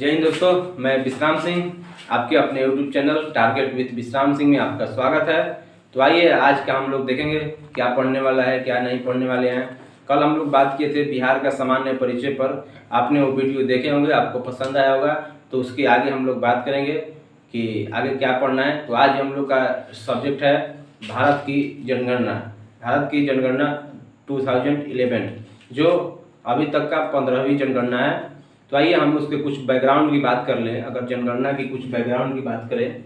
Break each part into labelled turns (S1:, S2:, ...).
S1: जय हिंद दोस्तों, मैं विश्राम सिंह आपके अपने यूट्यूब चैनल टारगेट विद विश्राम सिंह में आपका स्वागत है। तो आइए आज का हम लोग देखेंगे क्या पढ़ने वाला है, क्या नहीं पढ़ने वाले हैं। कल हम लोग बात किए थे बिहार का सामान्य परिचय पर, आपने वो वीडियो देखे होंगे, आपको पसंद आया होगा। तो उसके आगे हम लोग बात करेंगे कि आगे क्या पढ़ना है। तो आज हम लोग का सब्जेक्ट है भारत की जनगणना। भारत की जनगणना 2011 जो अभी तक का 15वीं जनगणना है। तो आइए हम उसके कुछ बैकग्राउंड की बात कर लें। अगर जनगणना की कुछ बैकग्राउंड की बात करें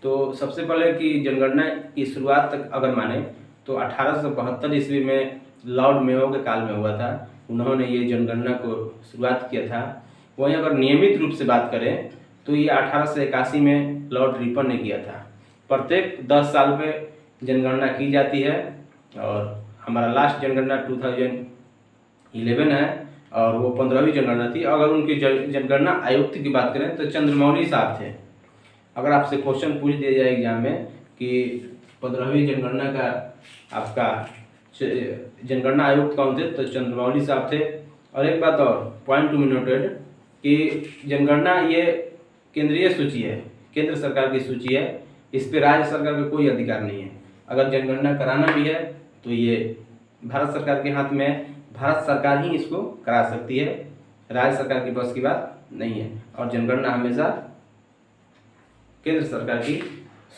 S1: तो सबसे पहले कि जनगणना की शुरुआत तक अगर माने तो 1872 ईस्वी में लॉर्ड मेयो के काल में हुआ था। उन्होंने ये जनगणना को शुरुआत किया था। वहीं अगर नियमित रूप से बात करें तो ये 1881 में लॉर्ड रिपन ने किया था। प्रत्येक 10 साल पे जनगणना की जाती है और हमारा लास्ट जनगणना 2011 है और वो 15वीं जनगणना थी। अगर उनकी जनगणना आयुक्त की बात करें तो चंद्रमौली साहब थे। अगर आपसे क्वेश्चन पूछ दिया जाए एग्जाम में कि 15वीं जनगणना का आपका जनगणना आयुक्त कौन थे, तो चंद्रमौली साहब थे। और एक बात और पॉइंट टू बी नोटेड कि जनगणना ये केंद्रीय सूची है, केंद्र सरकार की सूची है। इस पर राज्य सरकार का कोई अधिकार नहीं है। अगर जनगणना कराना भी है तो ये भारत सरकार के हाथ में है। भारत सरकार ही इसको करा सकती है, राज्य सरकार की बस की बात नहीं है। और जनगणना हमेशा केंद्र सरकार की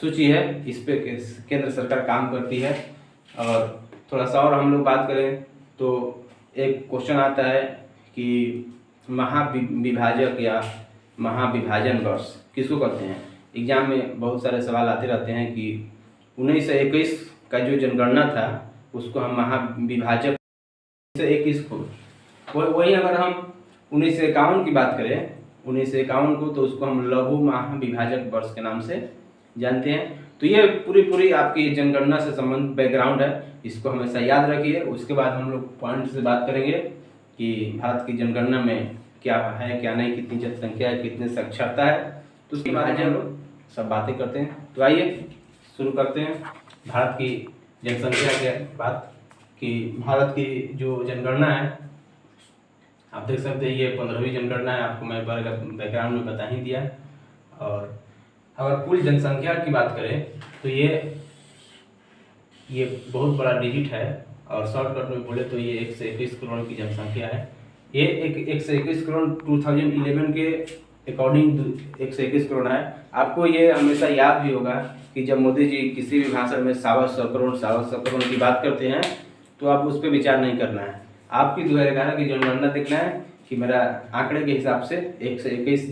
S1: सूची है, इस पे केंद्र सरकार काम करती है। और थोड़ा सा और हम लोग बात करें तो एक क्वेश्चन आता है कि महाविभाजक या महाविभाजन वर्ष किसको कहते हैं। एग्जाम में बहुत सारे सवाल आते रहते हैं कि 1921 का जो जनगणना था उसको हम महाविभाजक 1921 को, वही अगर हम 1951 की बात करें 1951 को, तो उसको हम लघु महाविभाजक वर्ष के नाम से जानते हैं। तो ये पूरी आपकी जनगणना से संबंधित बैकग्राउंड है, इसको हमेशा याद रखिए। उसके बाद हम लोग पॉइंट से बात करेंगे कि भारत की जनगणना में क्या है क्या नहीं, कितनी जनसंख्या है, कितनी साक्षरता है। तो उसके बाद हम लोग सब बातें करते हैं। तो आइए शुरू करते हैं भारत की जनसंख्या के बात कि भारत की जो जनगणना है आप देख सकते हैं ये 15वीं जनगणना है। आपको मैं बैकग्राउंड में बता ही दिया। और अगर कुल जनसंख्या की बात करें तो ये बहुत बड़ा डिजिट है और शॉर्टकट में बोले तो ये 121 करोड़ की जनसंख्या है। ये 121 करोड़ 2011 के अकॉर्डिंग 121 करोड़ है। आपको ये हमेशा याद भी होगा कि जब मोदी जी किसी भी भाषण में 125 करोड़ की बात करते हैं तो आप उस पर विचार नहीं करना है। आपकी 2011 की जनगणना देखना है कि मेरा आंकड़े के हिसाब से 121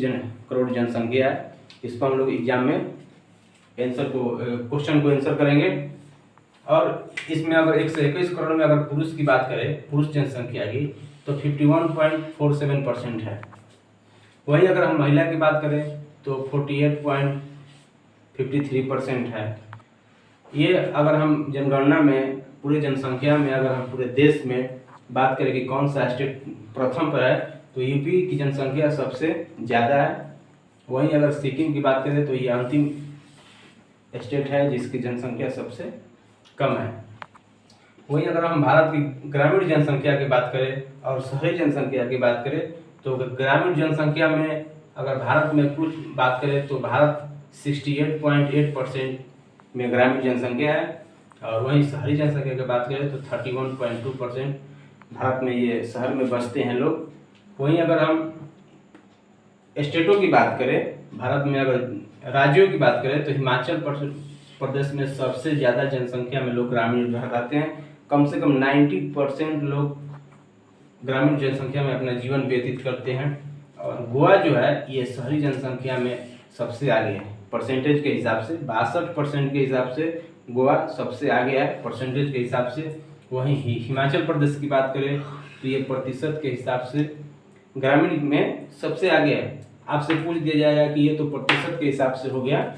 S1: करोड़ जनसंख्या है। इसको हम लोग एग्जाम में क्वेश्चन को आंसर करेंगे। और इसमें अगर 121 करोड़ में अगर पुरुष की बात करें, पुरुष जनसंख्या की, तो 51.47% है। वही अगर हम महिला की बात करें तो 48.53% है। ये अगर हम जनगणना में पूरे जनसंख्या में अगर हम पूरे देश में बात करें कि कौन सा स्टेट प्रथम पर है तो यूपी की जनसंख्या सबसे ज़्यादा है। वहीं अगर सिक्किम की बात करें तो ये अंतिम स्टेट है जिसकी जनसंख्या सबसे कम है। वहीं अगर हम भारत की ग्रामीण जनसंख्या की बात करें और शहरी जनसंख्या की बात करें तो ग्रामीण जनसंख्या में अगर भारत में कुल बात करें तो भारत 68.8% में ग्रामीण जनसंख्या है। और वहीं शहरी जनसंख्या की बात करें तो 31.2% भारत में ये शहर में बसते हैं लोग। वहीं अगर हम स्टेटों की बात करें, भारत में अगर राज्यों की बात करें तो हिमाचल प्रदेश में सबसे ज़्यादा जनसंख्या में लोग ग्रामीण रहते हैं। कम से कम 90% लोग ग्रामीण जनसंख्या में अपना जीवन व्यतीत करते हैं। और गोवा जो है ये शहरी जनसंख्या में सबसे आगे है परसेंटेज के हिसाब से, 62% के हिसाब से गोवा सबसे आगे है परसेंटेज के हिसाब से। वहीं हिमाचल प्रदेश की बात करें तो ये प्रतिशत के हिसाब से ग्रामीण में सबसे आगे है। आपसे पूछ दिया जाएगा कि ये तो प्रतिशत के हिसाब से हो गया,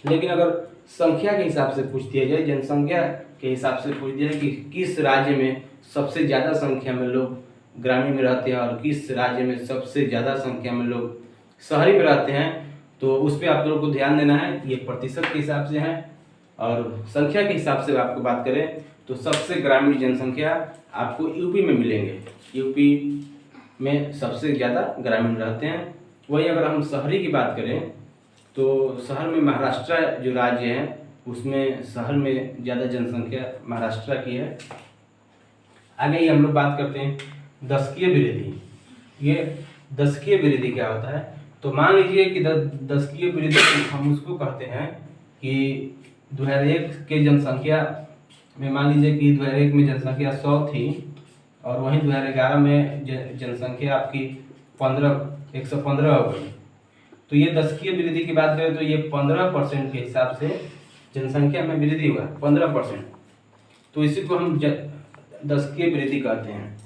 S1: लेकिन अगर संख्या के हिसाब से पूछ दिया जाए, जनसंख्या के हिसाब से पूछ दिया जाए कि किस राज्य में सबसे ज़्यादा संख्या में लोग ग्रामीण में रहते हैं और किस राज्य में सबसे ज़्यादा संख्या में लोग शहरी में रहते हैं, तो उस पर आप लोगों को ध्यान देना है। ये प्रतिशत के हिसाब से है। और संख्या के हिसाब से आपको बात करें तो सबसे ग्रामीण जनसंख्या आपको यूपी में मिलेंगे। यूपी में सबसे ज़्यादा ग्रामीण रहते हैं। वहीं अगर हम शहरी की बात करें तो शहर में महाराष्ट्र जो राज्य है उसमें शहर में ज़्यादा जनसंख्या महाराष्ट्र की है। आगे ही हम लोग बात करते हैं दशकीय वृद्धि। ये दशकीय वृद्धि क्या होता है? तो मान लीजिए कि दशकीय वृद्धि हम उसको कहते हैं कि 2001 के जनसंख्या में, मान लीजिए कि 2001 में जनसंख्या 100 थी और वहीं 2011 में जनसंख्या आपकी 115 हो गई। तो ये दशकीय वृद्धि की बात करें तो ये 15% के हिसाब से जनसंख्या में वृद्धि हुआ 15%। तो इसी को हम दशकीय वृद्धि कहते हैं।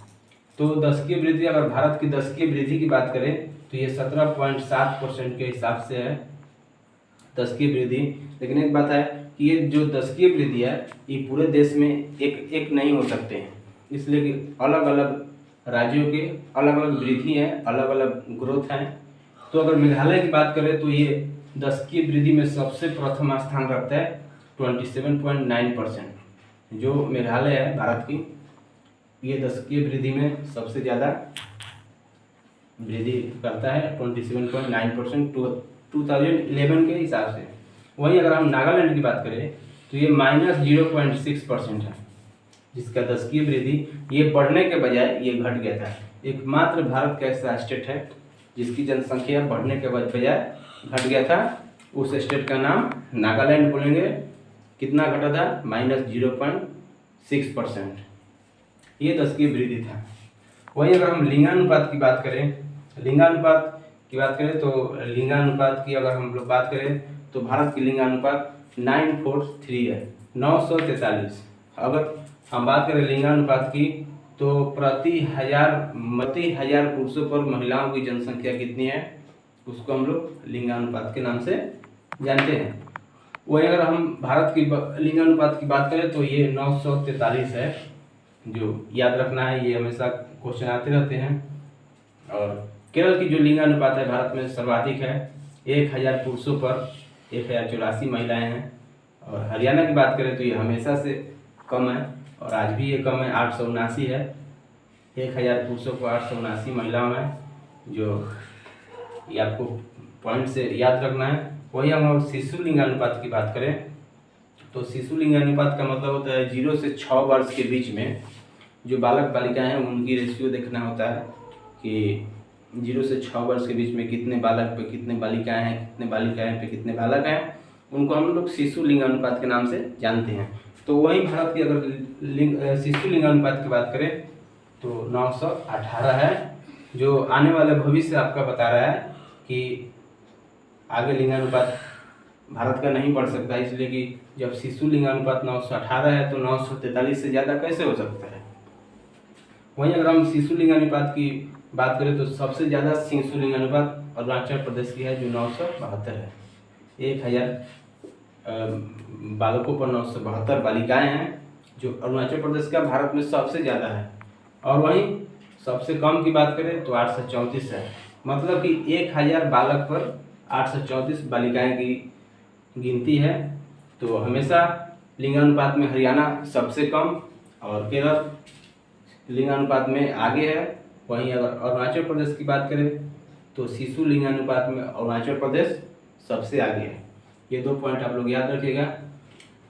S1: तो दशकीय वृद्धि, अगर भारत की दशकीय वृद्धि की बात करें तो ये 17.7% के हिसाब से है दशकीय वृद्धि। लेकिन एक बात है कि ये जो दशकीय वृद्धि है ये पूरे देश में एक नहीं हो सकते हैं, इसलिए कि अलग अलग राज्यों के अलग अलग वृद्धि है, अलग अलग ग्रोथ है। तो अगर मेघालय की बात करें तो ये दशकीय वृद्धि में सबसे प्रथम स्थान रखता है 27.9%। जो मेघालय है भारत की, ये दशकीय वृद्धि में सबसे ज़्यादा वृद्धि करता है 27.9% 2011 के हिसाब से। वहीं अगर हम नागालैंड की बात करें तो ये -0.6% है, जिसका दशकीय वृद्धि ये बढ़ने के बजाय ये घट गया था। एकमात्र भारत का ऐसा स्टेट है जिसकी जनसंख्या बढ़ने के बजाय घट गया था। उस स्टेट का नाम नागालैंड बोलेंगे। कितना घटा था? -0.6%। ये दशकीय वृद्धि था। वहीं अगर हम लिंगानुपात की बात करें तो लिंगानुपात की अगर हम लोग बात करें तो भारत की लिंगानुपात 943 है, 943। अगर हम बात करें लिंगानुपात की तो प्रति हजार पुरुषों पर महिलाओं की जनसंख्या कितनी है उसको हम लोग लिंगानुपात के नाम से जानते हैं। वहीं अगर हम भारत की लिंगानुपात की बात करें तो ये 943 है, जो याद रखना है, ये हमेशा क्वेश्चन आते रहते हैं। और केरल की जो लिंगानुपात है भारत में सर्वाधिक है, 1000 पुरुषों पर 1084 महिलाएं हैं। और हरियाणा की बात करें तो ये हमेशा से कम है और आज भी ये कम है, 879 है। 1000 पुरुषों को 879 महिलाएं हैं, जो ये आपको पॉइंट से याद रखना है। वही हम शिशु लिंगानुपात की बात करें तो शिशु लिंगानुपात का मतलब होता है 0 से 6 वर्ष के बीच में जो बालक बालिकाएं हैं उनकी रेशियो देखना होता है कि 0 से 6 वर्ष के बीच में कितने बालक पे कितने बालिकाएं हैं, कितने बालिकाएं पे कितने बालक हैं, उनको हम लोग शिशु लिंगानुपात के नाम से जानते हैं। तो वही भारत की अगर शिशु लिंगानुपात की बात करें तो 918 है, जो आने वाले भविष्य आपका बता रहा है कि आगे लिंगानुपात भारत का नहीं बढ़ सकता, इसलिए कि जब शिशु लिंगानुपात 918 है तो 943 से ज़्यादा कैसे हो सकता है। वहीं अगर हम शिशु लिंगानुपात की बात करें तो सबसे ज़्यादा शिशु लिंगानुपात अरुणाचल प्रदेश की है, जो 972 है। 1000 बालकों पर 972 बालिकाएं हैं, जो अरुणाचल प्रदेश का भारत में सबसे ज़्यादा है। और वहीं सबसे कम की बात करें तो 834 है, मतलब कि 1000 बालक पर 834 बालिकाएं की गिनती है। तो हमेशा लिंगानुपात में हरियाणा सबसे कम और केरल लिंगानुपात में आगे है। वहीं अगर अरुणाचल प्रदेश की बात करें तो शिशु लिंगानुपात में अरुणाचल प्रदेश सबसे आगे है। ये 2 पॉइंट आप लोग याद रखिएगा।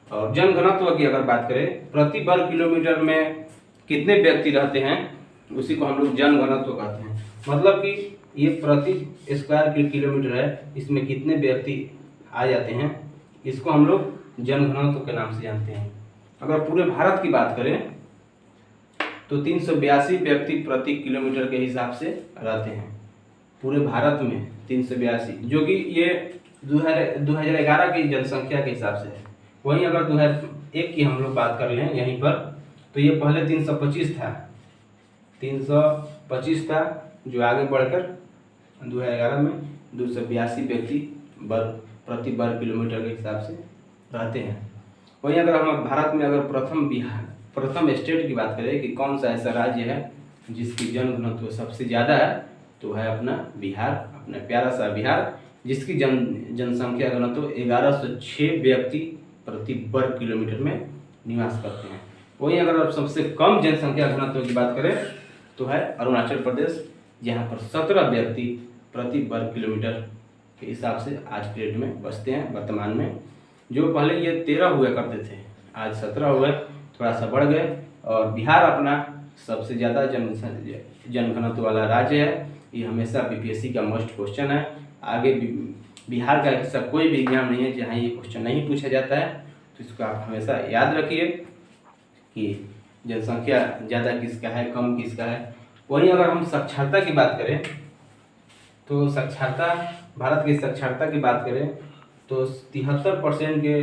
S1: और जनघनत्व की अगर बात करें, प्रति वर्ग किलोमीटर में कितने व्यक्ति रहते हैं उसी को हम लोग जनघनत्व कहते हैं। मतलब कि ये प्रति स्क्वायर किलोमीटर है, इसमें कितने व्यक्ति आ जाते हैं, इसको हम लोग जनघनत्व के नाम से जानते हैं। अगर पूरे भारत की बात करें तो 382 व्यक्ति प्रति किलोमीटर के हिसाब से रहते हैं पूरे भारत में, 382, जो कि ये 2011 की जनसंख्या के हिसाब से है। वहीं अगर 2001 की हम लोग बात कर लें यहीं पर तो ये पहले 325 था, जो आगे बढ़कर 2011 में 282 व्यक्ति प्रति वर्ग किलोमीटर के हिसाब से रहते हैं। वहीं अगर हम भारत में अगर प्रथम स्टेट की बात करें कि कौन सा ऐसा राज्य है जिसकी जनघनत्व सबसे ज़्यादा है, तो है अपना बिहार, अपना प्यारा सा बिहार, जिसकी जनसंख्या घनत्व 1106 व्यक्ति प्रति वर्ग किलोमीटर में निवास करते हैं। वहीं अगर आप सबसे कम जनसंख्या घनत्व की बात करें तो है अरुणाचल प्रदेश, जहाँ पर 17 व्यक्ति प्रति वर्ग किलोमीटर के हिसाब से आज के डेट में बसते हैं वर्तमान में। जो पहले ये 13 हुआ करते थे, आज 17 हुए, थोड़ा सा बढ़ गए। और बिहार अपना सबसे ज़्यादा जनघनत्व वाला राज्य है। ये हमेशा बीपीएससी का मस्ट क्वेश्चन है। आगे बिहार का ऐसा कोई भी एग्जाम नहीं है जहाँ ये क्वेश्चन नहीं पूछा जाता है, तो इसको आप हमेशा याद रखिए कि जनसंख्या ज़्यादा किसका है, कम किसका है। वहीं अगर हम साक्षरता की बात करें तो साक्षरता, भारत की साक्षरता की बात करें तो 73% के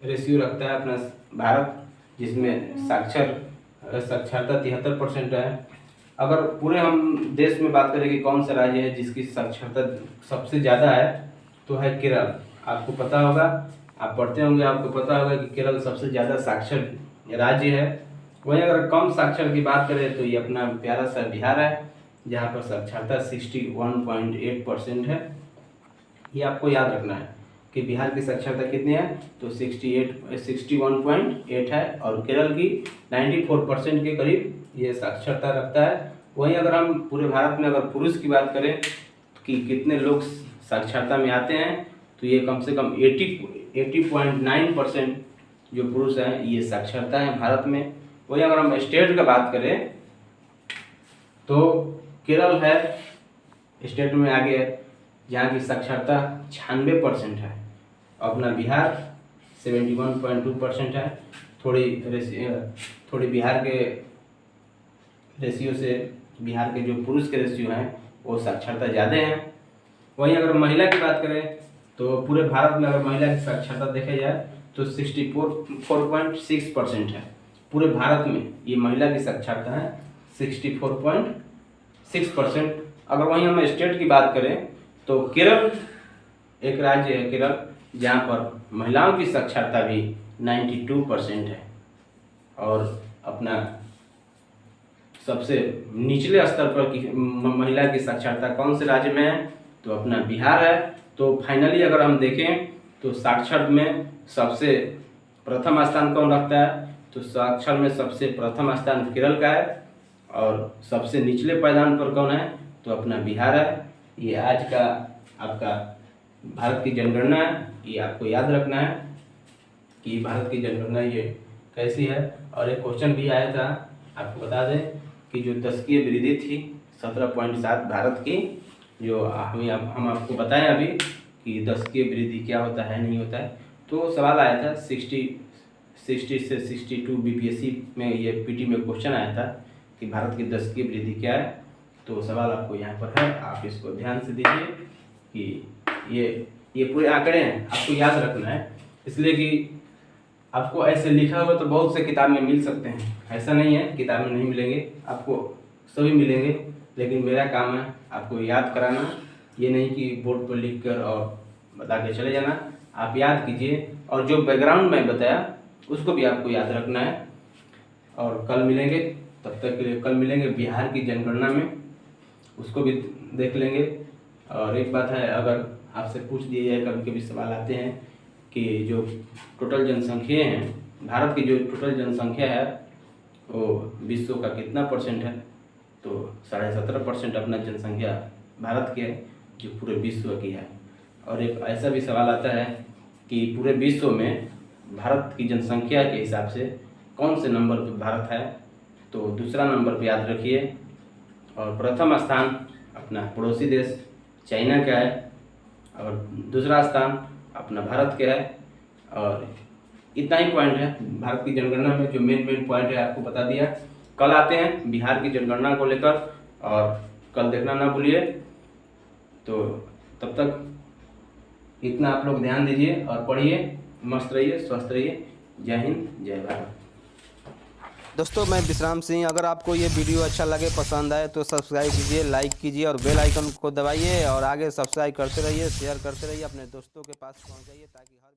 S1: रेशियो रखता है अपना भारत, जिसमें साक्षरता 73% है। अगर पूरे हम देश में बात करें कि कौन सा राज्य है जिसकी साक्षरता सबसे ज़्यादा है, तो है केरल। आपको पता होगा, आप पढ़ते होंगे, आपको पता होगा कि केरल सबसे ज़्यादा साक्षर राज्य है। वहीं अगर कम साक्षर की बात करें तो ये अपना प्यारा सा बिहार है, जहाँ पर साक्षरता 61.8% है। ये आपको याद रखना है कि बिहार की साक्षरता कितनी है, तो 61.8 है और केरल की 94% के करीब ये साक्षरता रखता है। वहीं अगर हम पूरे भारत में अगर पुरुष की बात करें कि कितने लोग साक्षरता में आते हैं, तो ये कम से कम 80.9% जो पुरुष हैं ये साक्षरता है भारत में। वहीं अगर हम स्टेट का बात करें तो केरल है स्टेट में आगे, जहाँ की साक्षरता 96% है। अपना बिहार 71.2% है। थोड़ी बिहार के रेशियो से, बिहार के जो पुरुष के रेशियो हैं वो साक्षरता ज़्यादा हैं। वहीं अगर महिला की बात करें तो पूरे भारत में अगर महिला की साक्षरता देखा जाए तो 64.6% है। पूरे भारत में ये महिला की साक्षरता है 64.6%। अगर वहीं हम स्टेट की बात करें तो केरल एक राज्य है, केरल, जहाँ पर महिलाओं की साक्षरता भी 92% है। और अपना सबसे निचले स्तर पर की महिला की साक्षरता कौन से राज्य में है, तो अपना बिहार है। तो फाइनली अगर हम देखें तो साक्षर में सबसे प्रथम स्थान कौन रखता है, तो साक्षर में सबसे प्रथम स्थान केरल का है। और सबसे निचले पायदान पर कौन है, तो अपना बिहार है। ये आज का आपका भारत की जनगणना है, ये आपको याद रखना है कि भारत की जनगणना ये कैसी है। और एक क्वेश्चन भी आया था, आपको बता दें कि जो दशकीय वृद्धि थी 17.7 भारत की, जो हम आपको बताएं अभी कि दशकीय वृद्धि क्या होता है, नहीं होता है। तो सवाल आया था 60 से 62 बीपीएससी में, ये पीटी में क्वेश्चन आया था कि भारत की दशकीय वृद्धि क्या है। तो सवाल आपको यहाँ पर है, आप इसको ध्यान से दीजिए कि ये पूरे आंकड़े हैं, आपको याद रखना है। इसलिए कि आपको ऐसे लिखा हुआ तो बहुत से किताब में मिल सकते हैं, ऐसा नहीं है किताब में नहीं मिलेंगे, आपको सभी मिलेंगे। लेकिन मेरा काम है आपको याद कराना, ये नहीं कि बोर्ड पर लिख कर और बता के चले जाना। आप याद कीजिए, और जो बैकग्राउंड मैं बताया उसको भी आपको याद रखना है। और कल मिलेंगे, तब तक के लिए कल मिलेंगे बिहार की जनगणना में, उसको भी देख लेंगे। और एक बात है, अगर आपसे पूछ दिया जाए, कभी कभी सवाल आते हैं कि जो टोटल जनसंख्या हैं, भारत की जो टोटल जनसंख्या है वो विश्व का कितना परसेंट है, तो 17.5% अपना जनसंख्या भारत की है, जो पूरे विश्व की है। और एक ऐसा भी सवाल आता है कि पूरे विश्व में भारत की जनसंख्या के हिसाब से कौन से नंबर पर भारत है, तो दूसरा नंबर पर याद रखिए। और प्रथम स्थान अपना पड़ोसी देश चाइना का है, और दूसरा स्थान अपना भारत का है। और इतना ही पॉइंट है भारत की जनगणना में, जो मेन पॉइंट है आपको बता दिया। कल आते हैं बिहार की जनगणना को लेकर, और कल देखना ना भूलिए। तो तब तक इतना आप लोग ध्यान दीजिए और पढ़िए, मस्त रहिए, स्वस्थ रहिए। जय हिंद, जय भारत।
S2: दोस्तों, मैं विश्राम सिंह। अगर आपको ये वीडियो अच्छा लगे, पसंद आए तो सब्सक्राइब कीजिए, लाइक कीजिए और बेल आइकन को दबाइए। और आगे सब्सक्राइब करते रहिए, शेयर करते रहिए, अपने दोस्तों के पास पहुंचाइए ताकि हर